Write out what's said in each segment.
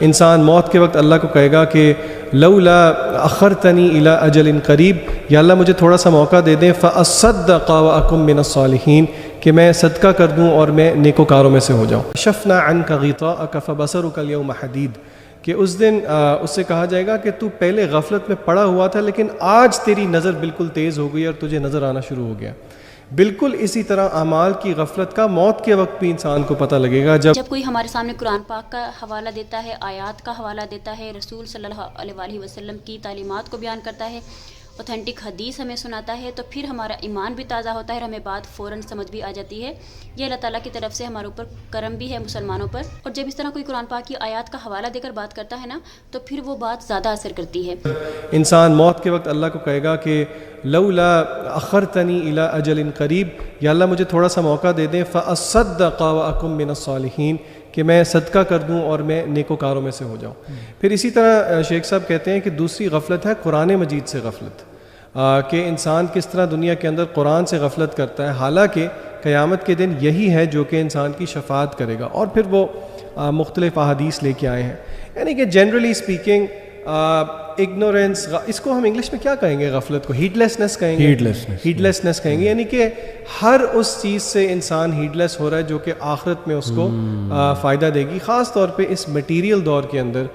انسان موت کے وقت اللہ کو کہے گا کہ لولا اخرتنی الی اجل قریب، یا اللہ مجھے تھوڑا سا موقع دے دیں، فاصدق واکن من الصالحین، کہ میں صدقہ کر دوں اور میں نیکوکاروں میں سے ہو جاؤں۔ کشفنا عنک غطاءک فبصرک اليوم حدید، کہ اس دن اس سے کہا جائے گا کہ تو پہلے غفلت میں پڑا ہوا تھا لیکن آج تیری نظر بالکل تیز ہو گئی اور تجھے نظر آنا شروع ہو گیا۔ بالکل اسی طرح اعمال کی غفلت کا موت کے وقت بھی انسان کو پتہ لگے گا، جب کوئی ہمارے سامنے قرآن پاک کا حوالہ دیتا ہے، آیات کا حوالہ دیتا ہے، رسول صلی اللہ علیہ وآلہ وسلم کی تعلیمات کو بیان کرتا ہے، اوتھینٹک حدیث ہمیں سناتا ہے، تو پھر ہمارا ایمان بھی تازہ ہوتا ہے اور ہمیں بات فوراً سمجھ بھی آ جاتی ہے۔ یہ اللہ تعالیٰ کی طرف سے ہمارے اوپر کرم بھی ہے مسلمانوں پر، اور جب اس طرح کوئی قرآن پاک کی آیات کا حوالہ دے کر بات کرتا ہے نا، تو پھر وہ بات زیادہ اثر کرتی ہے۔ انسان موت کے وقت اللہ کو کہے گا کہ لولا اخرتنی الی اجل قریب، یا اللہ مجھے تھوڑا سا موقع دے دیں، فاصدق واکن من الصالحین، کہ میں صدقہ کر دوں اور میں نیکوکاروں میں سے ہو جاؤں۔ پھر اسی طرح شیخ صاحب کہتے ہیں کہ دوسری غفلت ہے قرآن مجید سے غفلت، کہ انسان کس طرح دنیا کے اندر قرآن سے غفلت کرتا ہے، حالانکہ قیامت کے دن یہی ہے جو کہ انسان کی شفاعت کرے گا، اور پھر وہ مختلف احادیث لے کے آئے ہیں۔ یعنی کہ جنرلی اسپیکنگ اگنورینس، اس کو ہم انگلش میں کیا کہیں گے؟ غفلت کو ہیڈ لیسنس کہیں گے، ہیڈ لیسنس کہیں گے، یعنی کہ ہر اس چیز سے انسان ہیڈ لیس ہو رہا ہے جو کہ آخرت میں اس کو فائدہ دے گی، خاص طور پہ اس میٹیریل دور کے اندر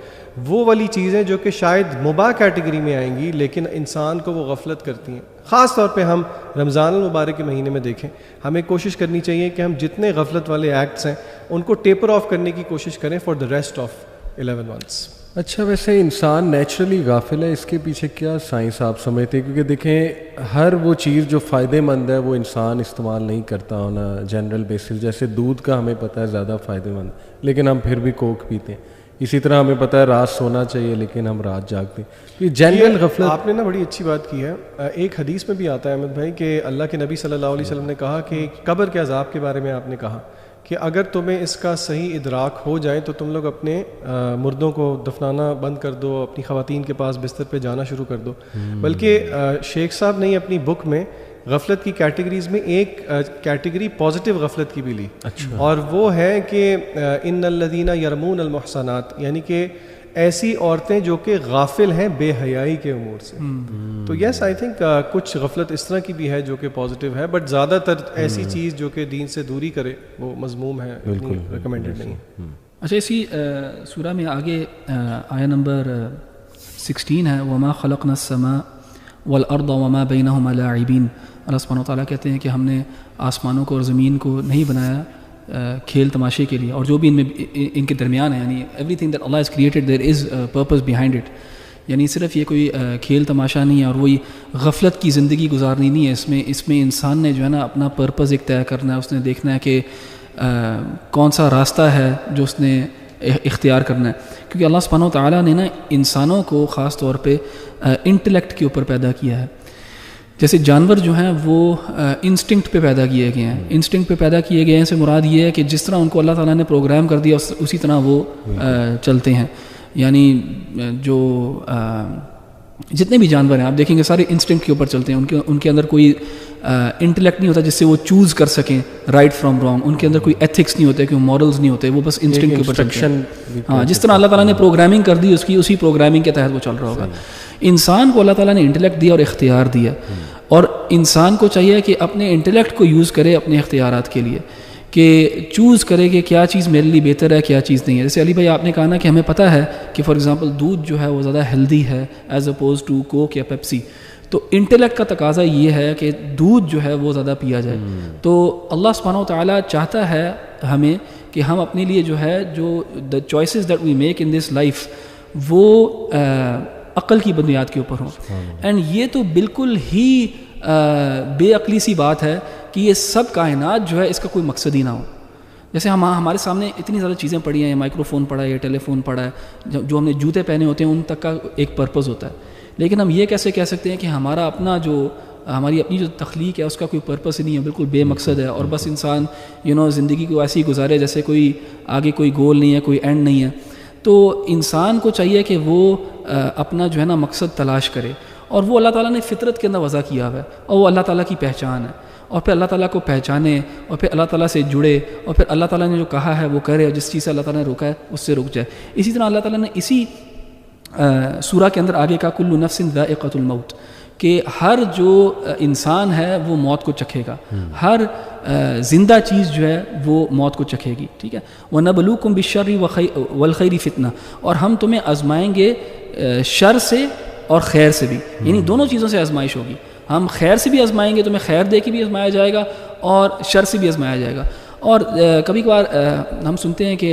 وہ والی چیزیں جو کہ شاید مباح کیٹیگری میں آئیں گی لیکن انسان کو وہ غفلت کرتی ہیں۔ خاص طور پہ ہم رمضان المبارک کے مہینے میں دیکھیں، ہمیں کوشش کرنی چاہیے کہ ہم جتنے غفلت والے ایکٹس ہیں ان کو ٹیپر آف کرنے کی کوشش کریں for the rest of 11 months۔ اچھا، ویسے انسان نیچرلی غافل ہے، اس کے پیچھے کیا سائنس آپ سمجھتے ہیں؟ کیونکہ دیکھیں ہر وہ چیز جو فائدہ مند ہے وہ انسان استعمال نہیں کرتا ہونا جنرل بیسس، جیسے دودھ کا ہمیں پتہ ہے زیادہ فائدہ مند لیکن ہم پھر بھی کوک پیتے ہیں، اسی طرح ہمیں پتہ ہے رات سونا چاہیے لیکن ہم رات جاگتے ہیں۔ یہ جنرل غفلت آپ نے نا بڑی اچھی بات کی ہے۔ ایک حدیث میں بھی آتا ہے احمد بھائی کہ اللہ کے نبی صلی اللہ علیہ وسلم نے کہا کہ قبر کے عذاب کے بارے میں آپ نے کہا کہ اگر تمہیں اس کا صحیح ادراک ہو جائے تو تم لوگ اپنے مردوں کو دفنانا بند کر دو، اپنی خواتین کے پاس بستر پہ جانا شروع کر دو۔ بلکہ شیخ صاحب نے اپنی بک میں غفلت کی کیٹیگریز میں ایک کیٹیگری پازیٹیو غفلت کی بھی لی، اور وہ ہے کہ ان الذین یرمون المحصنات، یعنی کہ ایسی عورتیں جو کہ غافل ہیں بے حیائی کے امور سے۔ تو یس آئی تھنک کچھ غفلت اس طرح کی بھی ہے جو کہ پازیٹیو ہے، بٹ زیادہ تر ایسی چیز جو کہ دین سے دوری کرے وہ مذموم ہے، ریکمینڈڈ نہیں ہے۔ اچھا، اسی سورہ میں آگے آیا نمبر 16 ہے، وما خلقنا السماء والارض وما بینہما لاعبین۔ اللہ سبحانہ وتعالیٰ کہتے ہیں کہ ہم نے آسمانوں کو اور زمین کو نہیں بنایا کھیل تماشے کے لیے، اور جو بھی ان کے درمیان ہے، یعنی every thing that Allah is created there is purpose behind it, یعنی صرف یہ کوئی کھیل تماشا نہیں ہے اور وہی غفلت کی زندگی گزارنی نہیں ہے۔ اس میں انسان نے جو ہے نا اپنا پرپز ایک طے کرنا ہے، اس نے دیکھنا ہے کہ کون سا راستہ ہے جو اس نے اختیار کرنا ہے، کیونکہ اللہ سبحانہ وتعالیٰ نے نا انسانوں کو خاص طور پہ انٹلیکٹ کے اوپر پیدا کیا ہے۔ جیسے جانور جو ہیں وہ انسٹنکٹ پہ پیدا کیے گئے ہیں، انسٹنکٹ پہ پیدا کیے گئے ہیں سے مراد یہ ہے کہ جس طرح ان کو اللہ تعالیٰ نے پروگرام کر دیا اسی طرح وہ چلتے ہیں، یعنی جو جتنے بھی جانور ہیں آپ دیکھیں گے سارے انسٹنکٹ کے اوپر چلتے ہیں، ان کے اندر کوئی انٹلیکٹ نہیں ہوتا جس سے وہ چوز کر سکیں رائٹ فرام رانگ، ان کے اندر کوئی ایتھکس نہیں ہوتے، کوئی مورلز نہیں ہوتے، وہ بس انسٹنکٹ کے اوپر چلتے ہیں۔ ہاں، جس طرح اللہ تعالیٰ نے پروگرامنگ کر دی اسی پروگرامنگ کے تحت وہ چل رہا ہوگا۔ انسان کو اللہ تعالیٰ نے انٹلیکٹ دیا اور اختیار دیا، اور انسان کو چاہیے کہ اپنے انٹلیکٹ کو یوز کرے اپنے اختیارات کے لیے، کہ چوز کرے کہ کیا چیز میرے لیے بہتر ہے کیا چیز نہیں ہے۔ جیسے علی بھائی آپ نے کہا نا کہ ہمیں پتہ ہے کہ فار ایگزامپل دودھ جو ہے وہ زیادہ ہیلدی ہے ایز اپوز ٹو کوک یا پیپسی، تو انٹلیکٹ کا تقاضا یہ ہے کہ دودھ جو ہے وہ زیادہ پیا جائے۔ تو اللہ سبحانہ وتعالیٰ چاہتا ہے ہمیں کہ ہم اپنے لیے جو ہے جو the choices that we make in this life وہ عقل کی بنیاد کے اوپر ہوں، اینڈ یہ تو بالکل ہی بے عقلی سی بات ہے کہ یہ سب کائنات جو ہے اس کا کوئی مقصد ہی نہ ہو۔ جیسے ہمارے سامنے اتنی زیادہ چیزیں پڑی ہیں، مائکرو فون پڑا ہے، ٹیلی فون پڑا ہے، جو ہم نے جوتے پہنے ہوتے ہیں ان تک کا ایک پرپز ہوتا ہے، لیکن ہم یہ کیسے کہہ سکتے ہیں کہ ہماری اپنی جو تخلیق ہے اس کا کوئی پرپس ہی نہیں ہے، بالکل بے مقصد ہے، اور بس انسان زندگی کو ایسی گزارے جیسے کوئی آگے کوئی گول نہیں ہے، کوئی اینڈ نہیں ہے۔ تو انسان کو چاہیے کہ وہ اپنا جو ہے نا مقصد تلاش کرے، اور وہ اللہ تعالیٰ نے فطرت کے اندر وضع کیا ہوا ہے، اور وہ اللہ تعالیٰ کی پہچان ہے، اور پھر اللہ تعالیٰ کو پہچانے اور پھر اللہ تعالیٰ سے جڑے اور پھر اللہ تعالیٰ نے جو کہا ہے وہ کرے اور جس چیز سے اللہ تعالیٰ نے روکا ہے اس سے رک جائے. اسی طرح اللہ تعالیٰ نے اسی سورہ کے اندر آگے کہا کل نفس ذائقۃ الموت کہ ہر جو انسان ہے وہ موت کو چکھے گا, ہر زندہ چیز جو ہے وہ موت کو چکھے گی. ٹھیک ہے, وَنَبْلُوكُمْ بِالشَّرِّ وَالْخَيْرِ فِتْنَةً, اور ہم تمہیں آزمائیں گے شر سے اور خیر سے بھی, یعنی دونوں چیزوں سے آزمائش ہوگی. ہم خیر سے بھی آزمائیں گے, تمہیں خیر دے کے بھی آزمایا جائے گا اور شر سے بھی آزمایا جائے گا. اور کبھی کبھار ہم سنتے ہیں کہ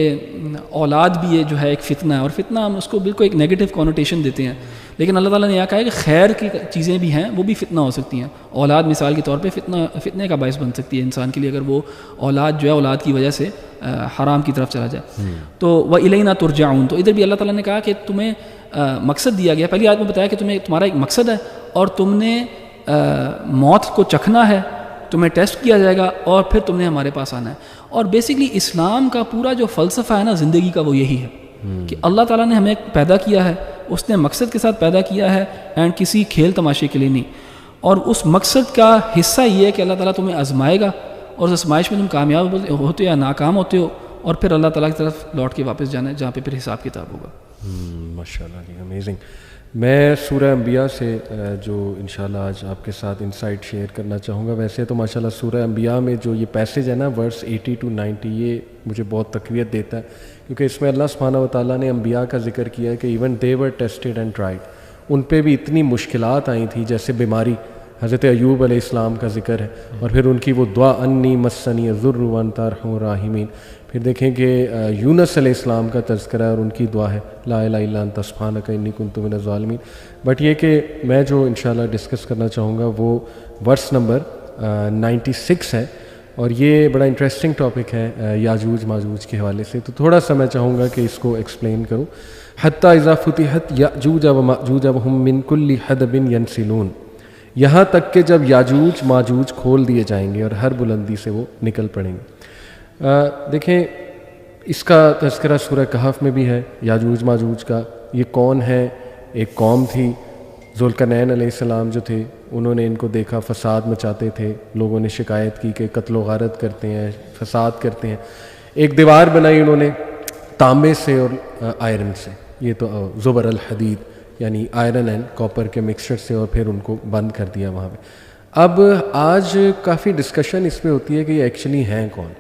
اولاد بھی یہ جو ہے ایک فتنہ ہے, اور فتنہ ہم اس کو بالکل ایک نیگیٹو کونوٹیشن دیتے ہیں, لیکن اللہ تعالیٰ نے یہ کہا ہے کہ خیر کی چیزیں بھی ہیں وہ بھی فتنہ ہو سکتی ہیں. اولاد مثال کے طور پہ فتنے کا باعث بن سکتی ہے انسان کے لیے, اگر وہ اولاد جو ہے اولاد کی وجہ سے حرام کی طرف چلا جائے. تو وَإِلَيْنَا تُرْجَعُونَ, تو ادھر بھی اللہ تعالیٰ نے کہا کہ تمہیں مقصد دیا گیا. پہلی آیت میں بتایا کہ تمہارا ایک مقصد ہے اور تم نے موت کو چکھنا ہے, تمہیں ٹیسٹ کیا جائے گا اور پھر تم نے ہمارے پاس آنا ہے. اور بیسکلی اسلام کا پورا جو فلسفہ ہے نا زندگی کا, وہ یہی ہے کہ اللہ تعالیٰ نے ہمیں پیدا کیا ہے, اس نے مقصد کے ساتھ پیدا کیا ہے, اینڈ کسی کھیل تماشے کے لیے نہیں. اور اس مقصد کا حصہ یہ ہے کہ اللہ تعالیٰ تمہیں آزمائے گا, اور اس آزمائش میں تم کامیاب ہوتے ہو یا ناکام ہوتے ہو, اور پھر اللہ تعالیٰ کی طرف لوٹ کے واپس جانا ہے جہاں پہ پھر حساب کتاب ہوگا. ماشاء اللہ جی, امیزنگ. میں سورہ انبیاء سے جو انشاءاللہ آج آپ کے ساتھ انسائٹ شیئر کرنا چاہوں گا. ویسے تو ماشاءاللہ سورہ انبیاء میں جو یہ پیسیج ہے نا ورس 80 to 90, یہ مجھے بہت تقویت دیتا ہے, کیونکہ اس میں اللہ سبحانہ و تعالیٰ نے انبیاء کا ذکر کیا ہے کہ even they were tested and tried, ان پہ بھی اتنی مشکلات آئی تھیں, جیسے بیماری, حضرت ایوب علیہ السلام کا ذکر ہے, اور پھر ان کی وہ دعا انی مسنی الضر وانت ارحم الراحمین. پھر دیکھیں کہ یونس علیہ السلام کا تذکرہ ہے اور ان کی دعا ہے لا الہ الا انت سبحانک انی کنت من الظالمین. بٹ یہ کہ میں جو انشاءاللہ ڈسکس کرنا چاہوں گا وہ ورس نمبر 96 ہے, اور یہ بڑا انٹرسٹنگ ٹاپک ہے یاجوج ماجوج کے حوالے سے. تو تھوڑا سا میں چاہوں گا کہ اس کو ایکسپلین کروں. حتی اذا فتحت یاجوج و ماجوج وہم من کل حدب ینسلون, یہاں تک کہ جب یاجوج ماجوج کھول دیے جائیں گے اور ہر بلندی سے وہ نکل پڑیں گے. دیکھیں اس کا تذکرہ سورہ کہف میں بھی ہے یاجوج ماجوج کا. یہ کون ہے؟ ایک قوم تھی, ذوالقرنین علیہ السلام جو تھے انہوں نے ان کو دیکھا, فساد مچاتے تھے, لوگوں نے شکایت کی کہ قتل و غارت کرتے ہیں, فساد کرتے ہیں. ایک دیوار بنائی انہوں نے تانبے سے اور آئرن سے, یہ تو زبر الحدید یعنی آئرن اینڈ کاپر کے مکسچر سے, اور پھر ان کو بند کر دیا وہاں پہ. اب آج کافی ڈسکشن اس پہ ہوتی ہے کہ یہ ایکچولی ہیں کون.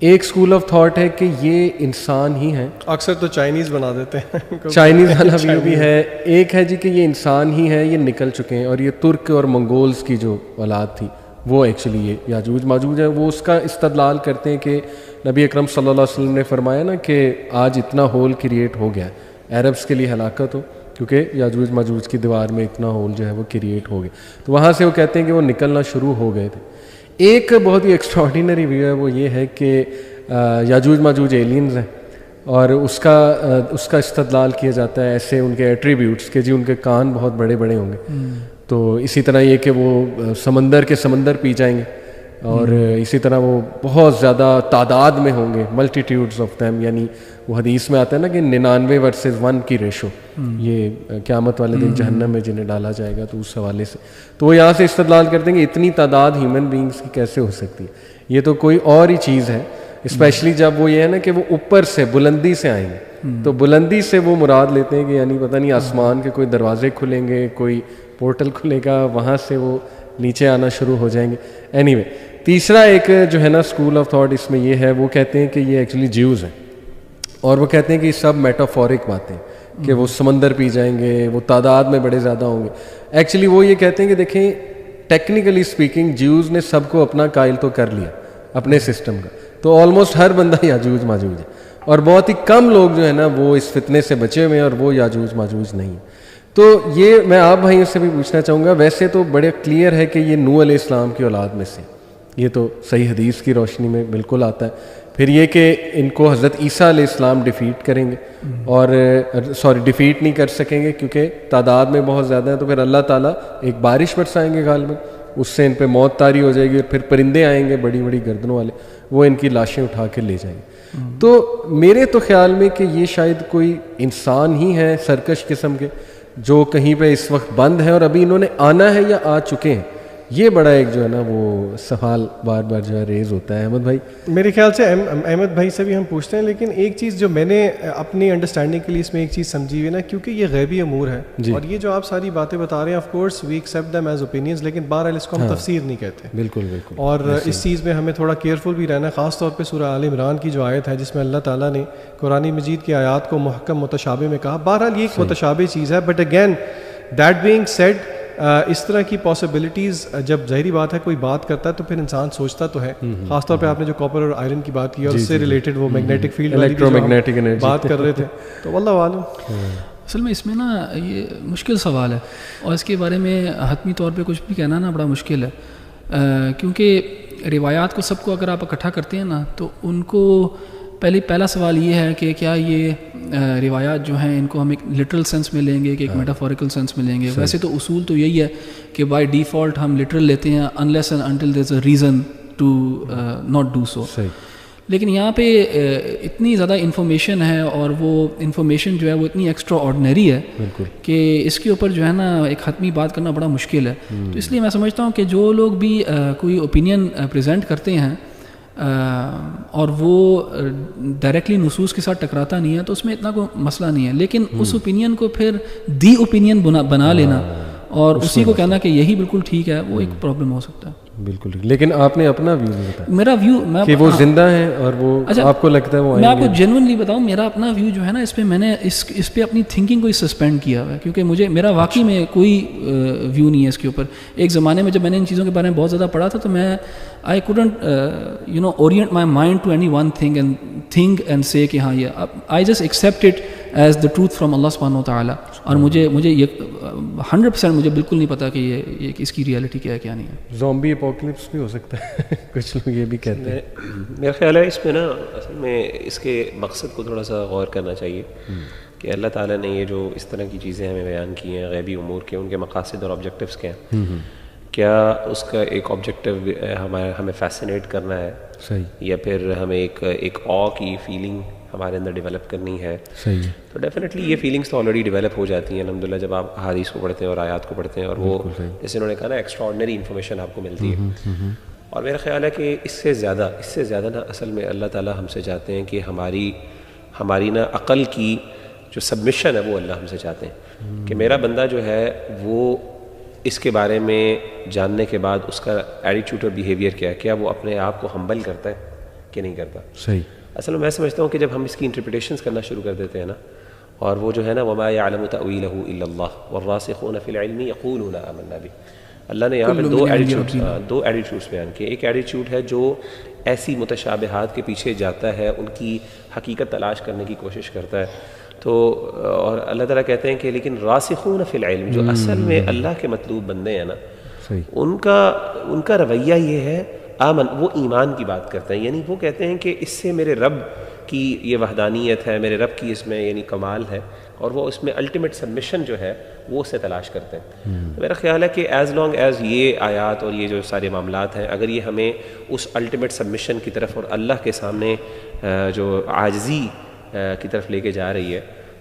ایک اسکول آف تھاٹ ہے کہ یہ انسان ہی ہیں, اکثر تو چائنیز بنا دیتے ہیں, چائنیز والا ویو بھی ہے. ایک ہے جی کہ یہ انسان ہی ہیں, یہ نکل چکے ہیں, اور یہ ترک اور منگولز کی جو اولاد تھی وہ ایکچولی یہ یاجوج ماجوج ہے. وہ اس کا استدلال کرتے ہیں کہ نبی اکرم صلی اللہ علیہ وسلم نے فرمایا نا کہ آج اتنا ہول کریٹ ہو گیا ہے عربس کے لیے ہلاکت ہو, کیونکہ یاجوج ماجوج کی دیوار میں اتنا ہول جو ہے وہ کریٹ ہو گیا. تو وہاں سے وہ کہتے ہیں کہ وہ نکلنا شروع ہو گئے تھے. ایک بہت ہی ایکسٹراڈینری ویو ہے, وہ یہ ہے کہ یاجوج ماجوج ایلینز ہیں, اور اس کا استدلال کیا جاتا ہے ایسے ان کے ایٹریبیوٹس کہ جی ان کے کان بہت بڑے بڑے ہوں گے, تو اسی طرح یہ کہ وہ سمندر کے سمندر پی جائیں گے, اور اسی طرح وہ بہت زیادہ تعداد میں ہوں گے, ملٹیٹیوڈز آف دیم, یعنی وہ حدیث میں آتا ہے نا کہ 99 ورسز 1 کی ریشو, یہ قیامت والے دن جہنم میں جنہیں ڈالا جائے گا. تو اس حوالے سے تو وہ یہاں سے استدلال کرتے ہیں کہ اتنی تعداد ہیومن بینگز کی کیسے ہو سکتی ہے, یہ تو کوئی اور ہی چیز ہے. اسپیشلی جب وہ یہ ہے نا کہ وہ اوپر سے بلندی سے آئیں گے, تو بلندی سے وہ مراد لیتے ہیں کہ یعنی پتہ نہیں آسمان کے کوئی دروازے کھلیں گے, کوئی پورٹل کھلے گا, وہاں سے وہ نیچے آنا شروع ہو جائیں گے. اینی وے, تیسرا ایک جو ہے نا اسکول آف تھاٹ اس میں یہ ہے, وہ کہتے ہیں کہ یہ ایکچولی جیوز ہیں, اور وہ کہتے ہیں کہ یہ سب میٹافورک باتیں کہ وہ سمندر پی جائیں گے, وہ تعداد میں بڑے زیادہ ہوں گے. ایکچولی وہ یہ کہتے ہیں کہ دیکھیں ٹیکنیکلی اسپیکنگ جیوز نے سب کو اپنا قائل تو کر لیا اپنے سسٹم کا, تو آلموسٹ ہر بندہ یاجوج ماجوج ہے, اور بہت ہی کم لوگ جو ہے نا وہ اس فتنے سے بچے ہوئے ہیں, اور وہ یاجوج ماجوج نہیں. تو یہ میں آپ بھائیوں سے بھی پوچھنا چاہوں گا, ویسے تو بڑے کلیئر ہے کہ یہ نوح علیہ السلام کی اولاد میں سے, یہ تو صحیح حدیث کی روشنی میں بالکل آتا ہے. پھر یہ کہ ان کو حضرت عیسیٰ علیہ السلام ڈیفیٹ کریں گے, اور ڈیفیٹ نہیں کر سکیں گے کیونکہ تعداد میں بہت زیادہ ہیں. تو پھر اللہ تعالیٰ ایک بارش برسائیں گے غالباً, اس سے ان پہ موت طاری ہو جائے گی, اور پھر پرندے آئیں گے بڑی بڑی گردنوں والے, وہ ان کی لاشیں اٹھا کے لے جائیں گے. تو میرے تو خیال میں کہ یہ شاید کوئی انسان ہی ہے سرکش قسم کے, جو کہیں پہ اس وقت بند ہیں, اور ابھی انہوں نے آنا ہے یا آ چکے ہیں, یہ بڑا ایک جو ہے نا وہ سوال بار بار جو ہے ریز ہوتا ہے. احمد بھائی میرے خیال سے احمد بھائی سے بھی ہم پوچھتے ہیں, لیکن ایک چیز جو میں نے اپنی انڈرسٹینڈنگ کے لیے اس میں ایک چیز سمجھی ہوئی نا, کیونکہ یہ غیبی امور ہے اور یہ جو آپ ساری باتیں بتا رہے ہیں of course we accept them as opinions, لیکن بہرحال اس کو ہم تفسیر نہیں کہتے. بالکل بالکل. اور اس چیز میں ہمیں تھوڑا کیئرفل بھی رہنا ہے, خاص طور پہ سورہ آل عمران کی جو آیت ہے جس میں اللہ تعالیٰ نے قرآن مجید کی آیات کو محکم متشابہ میں کہا. بہرحال یہ ایک متشابہ چیز ہے, but again that being said اس طرح کی پاسبلٹیز جب ظاہری بات ہے کوئی بات کرتا ہے تو پھر انسان سوچتا تو ہے, خاص طور پہ آپ نے جو کاپر اور آئرن کی بات کی اور اس سے ریلیٹڈ وہ میگنیٹک فیلڈ والی بات کر رہے تھے, تو واللہ عالم. اصل میں اس میں نا یہ مشکل سوال ہے اور اس کے بارے میں حتمی طور پہ کچھ بھی کہنا نا بڑا مشکل ہے, کیونکہ روایات کو سب کو اگر آپ اکٹھا کرتے ہیں نا تو ان کو پہلا سوال یہ ہے کہ کیا یہ روایات جو ہیں ان کو ہم ایک لٹرل سینس میں لیں گے کہ ایک میٹافوریکل سینس میں لیں گے. ویسے تو اصول تو یہی ہے کہ بائی ڈیفالٹ ہم لٹرل لیتے ہیں unless and until there's a reason to not do so. لیکن یہاں پہ اتنی زیادہ انفارمیشن ہے اور وہ انفارمیشن جو ہے وہ اتنی ایکسٹرا آرڈنری ہے کہ اس کے اوپر جو ہے نا ایک حتمی بات کرنا بڑا مشکل ہے. تو اس لیے میں سمجھتا ہوں کہ جو لوگ بھی کوئی اوپینین پریزنٹ کرتے ہیں اور وہ ڈائریکٹلی نصوص کے ساتھ ٹکراتا نہیں ہے تو اس میں اتنا کوئی مسئلہ نہیں ہے, لیکن اس اوپینین کو پھر دی اوپینین بنا لینا اور اسی کو کہنا کہ یہی بالکل ٹھیک ہے, وہ ایک پرابلم ہو سکتا ہے. بالکل. لیکن آپ نے اپنا ویو نہیں بتایا. میرا ویو کہ وہ زندہ ہیں اور وہ آپ کو لگتا ہے وہ میں آپ کو جینوئنلی بتاؤں, میرا اپنا ویو جو ہے نا اس پہ میں نے اس پہ اپنی تھنکنگ کو سسپینڈ کیا ہوا ہے, کیونکہ میرا واقعی میں کوئی ویو نہیں ہے اس کے اوپر. ایک زمانے میں جب میں نے ان چیزوں کے بارے میں بہت زیادہ پڑھا تھا تو میں I couldn't orient my mind to any one thing and say کہ ہاں یہ I just accept it as the truth from Allah سبحانہ وتعالیٰ. اور مجھے یہ 100% مجھے بالکل نہیں پتا کہ یہ اس کی ریالٹی کیا ہے کیا نہیں ہے. زومبی اپوکلپس بھی ہو سکتا ہے, کچھ لوگ یہ بھی کہتے ہیں. میرا خیال ہے اس میں نا اصل میں اس کے مقصد کو تھوڑا سا غور کرنا چاہیے کہ اللہ تعالیٰ نے یہ جو اس طرح کی چیزیں ہمیں بیان کی ہیں غیبی امور کے, ان کے مقاصد اور آبجیکٹیوز کیا ہیں. کیا اس کا ایک آبجیکٹیو ہمیں فیسینیٹ کرنا ہے صحیح, یا پھر ہمیں ایک آ کی فیلنگ ہمارے اندر ڈیولپ کرنی ہے صحیح. تو ڈیفینیٹلی یہ فیلنگس تو آلریڈی ڈیولپ ہو جاتی ہیں الحمدللہ جب آپ احادیث کو پڑھتے ہیں اور آیات کو پڑھتے ہیں, اور وہ جیسے انہوں نے کہا نا ایکسٹرا آرڈنری انفارمیشن آپ کو ملتی ہے. اور میرا خیال ہے کہ اس سے زیادہ نا اصل میں اللہ تعالیٰ ہم سے چاہتے ہیں کہ ہماری نا عقل کی جو سبمیشن ہے وہ اللہ ہم سے چاہتے ہیں کہ میرا بندہ جو ہے وہ اس کے بارے میں جاننے کے بعد اس کا ایٹیٹیوڈ اور بیہیویئر کیا ہے, کیا وہ اپنے آپ کو ہمبل کرتا ہے کہ نہیں کرتا صحیح. اصل میں سمجھتا ہوں کہ جب ہم اس کی انٹرپریٹیشنز کرنا شروع کر دیتے ہیں نا, اور وہ جو ہے نا وما يعلم تأويله الا الله والراسخون في العلم يقولون آمنا به, اللہ نے یہاں پہ دو ایٹیٹیوڈس بیان کیے. ایک ایٹیٹیوڈ ہے جو ایسی متشابہات کے پیچھے جاتا ہے, ان کی حقیقت تلاش کرنے کی کوشش کرتا ہے. تو اور اللہ تعالیٰ کہتے ہیں کہ لیکن راسخون فی العلم, جو اصل میں اللہ کے مطلوب بندے ہیں نا, ان کا رویہ یہ ہے آمن, وہ ایمان کی بات کرتے ہیں. یعنی وہ کہتے ہیں کہ اس سے میرے رب کی یہ وحدانیت ہے, میرے رب کی اس میں یعنی کمال ہے, اور وہ اس میں الٹیمیٹ سبمیشن جو ہے وہ اسے تلاش کرتے ہیں. میرا خیال ہے کہ ایز لانگ ایز یہ آیات اور یہ جو سارے معاملات ہیں اگر یہ ہمیں اس الٹیمیٹ سبمیشن کی طرف اور اللہ کے سامنے جو عاجزی کی طرف لے کے جا رہی ہے,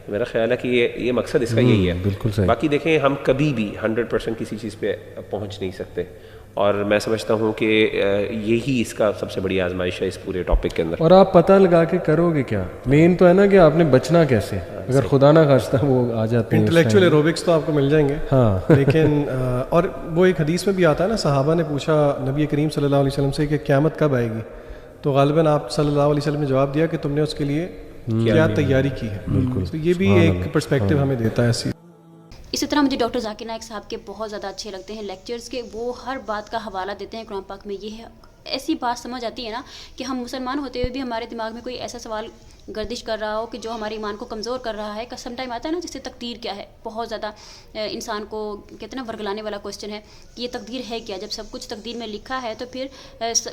میرا خیال ہے کہ یہ مقصد اس کا یہی ہے. بالکل صحیح. باقی دیکھیں ہم کبھی بھی 100% کسی چیز پہ پہنچ نہیں سکتے, اور میں سمجھتا ہوں کہ یہی اس کا سب سے بڑی آزمائش ہے اس پورے ٹاپک کے اندر. اور آپ پتہ لگا کے کرو گے کیا, مین تو ہے نا کہ آپ نے بچنا کیسے, اگر خدا نہ خواستہ وہ آ جاتے ہیں. انٹلیکچوئل ایروبکس تو آپ کو مل جائیں گے ہاں, لیکن اور وہ ایک حدیث میں بھی آتا ہے نا, صحابہ نے پوچھا نبی کریم صلی اللہ علیہ وسلم سے کہ قیامت کب آئے گی, تو غالباً آپ صلی اللہ علیہ وسلم نے جواب دیا کہ تم نے اس کے لیے کیا تیاری کی ہے. بالکل, تو یہ بھی ایک پرسپیکٹیو ہمیں دیتا ہے ایسی. اسی طرح مجھے ڈاکٹر ذاکر نائک صاحب کے بہت زیادہ اچھے لگتے ہیں لیکچرز کے, وہ ہر بات کا حوالہ دیتے ہیں قرآن پاک میں. یہ ایسی بات سمجھ آتی ہے نا کہ ہم مسلمان ہوتے ہوئے بھی ہمارے دماغ میں کوئی ایسا سوال گردش کر رہا ہو کہ جو ہمارے ایمان کو کمزور کر رہا ہے. سم ٹائم آتا ہے نا جس سے تقدیر کیا ہے, بہت زیادہ انسان کو کتنا ورگلانے والا کوشچن ہے کہ یہ تقدیر ہے کیا. جب سب کچھ تقدیر میں لکھا ہے تو پھر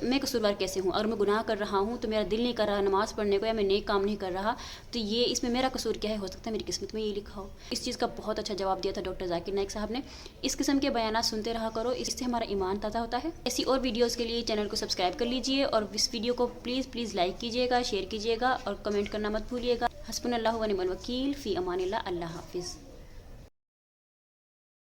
میں قصوروار کیسے ہوں, اگر میں گناہ کر رہا ہوں تو میرا دل نہیں کر رہا نماز پڑھنے کو, یا میں نیک کام نہیں کر رہا, تو یہ اس میں میرا قصور کیا ہے, ہو سکتا ہے میری قسمت میں یہ لکھا ہو. اس چیز کا بہت اچھا جواب دیا تھا ڈاکٹر ذاکر نائک صاحب نے. اس قسم کے بیانات سنتے رہا کرو, اس سے ہمارا ایمان تازہ ہوتا ہے. ایسی اور ویڈیوز کے لیے چینل کو سبسکرائب کر لیجیے, اور اس ویڈیو کو پلیز لائک کیجیے گا, شیئر کیجیے گا, اور کمنٹ کرنا مت بھولیے گا. حسبنا اللہ و نعم الوکیل. فی امان اللہ. اللہ حافظ.